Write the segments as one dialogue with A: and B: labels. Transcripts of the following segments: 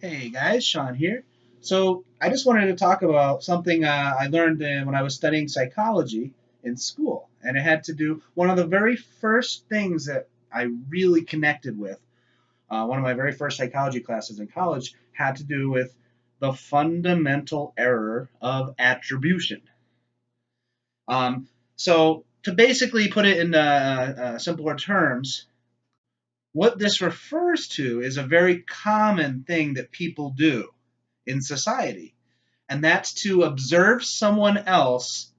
A: Hey guys, Sean here. So I just wanted to talk about something I learned when I was studying psychology in school, and it had to do one of the very first things that I really connected with. One of my very first psychology classes in college had to do with the fundamental error of attribution. So to basically put it in simpler terms, what this refers to is a very common thing that people do in society, and that's to observe someone else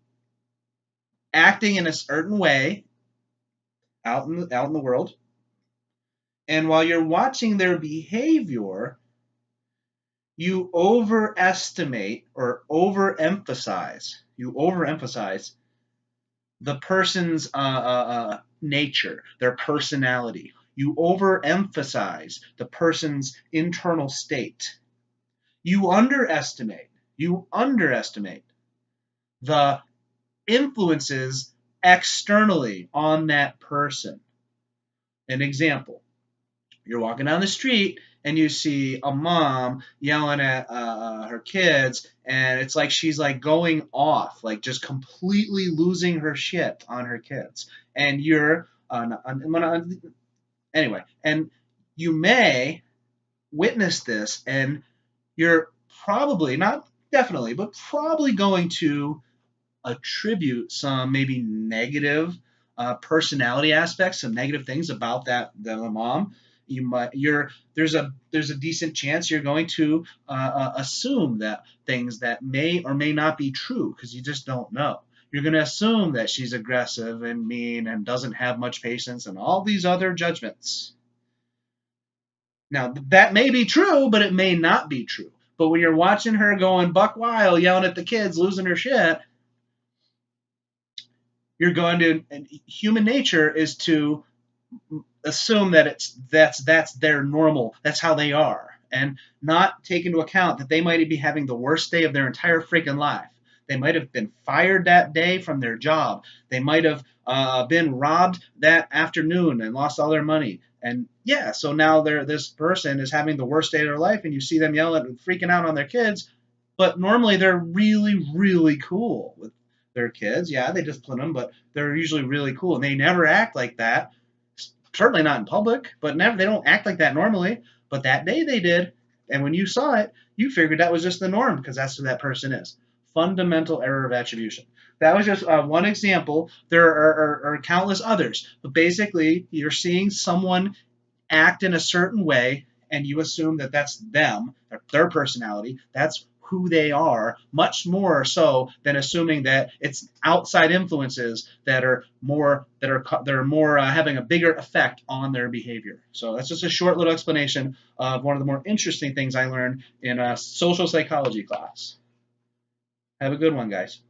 A: acting in a certain way out in the world, and while you're watching their behavior, you overemphasize the person's nature, their personality. You overemphasize the person's internal state. You underestimate. You underestimate the influences externally on that person. An example: you're walking down the street and you see a mom yelling at her kids, and it's like she's like going off, like just completely losing her shit on her kids. And you're anyway, and you may witness this, and you're probably not definitely, but probably going to attribute some maybe negative personality aspects, some negative things about the mom. There's a decent chance you're going to assume that things that may or may not be true because you just don't know. You're going to assume that she's aggressive and mean and doesn't have much patience and all these other judgments. Now, that may be true, but it may not be true. But when you're watching her going buck wild, yelling at the kids, losing her shit, you're going to, human nature is to assume that that's their normal, that's how they are, and not take into account that they might be having the worst day of their entire freaking life. They might have been fired that day from their job. They might have been robbed that afternoon and lost all their money. And yeah, so now this person is having the worst day of their life, and you see them yelling and freaking out on their kids. But normally they're really, really cool with their kids. Yeah, they discipline them, but they're usually really cool, and they never act like that. Certainly not in public, but never. They don't act like that normally. But that day they did, and when you saw it, you figured that was just the norm because that's who that person is. Fundamental error of attribution. That was just one example. There are countless others, but basically, you're seeing someone act in a certain way, and you assume that that's them, their personality. That's who they are, much more so than assuming that it's outside influences that are more having a bigger effect on their behavior. So that's just a short little explanation of one of the more interesting things I learned in a social psychology class. Have a good one, guys.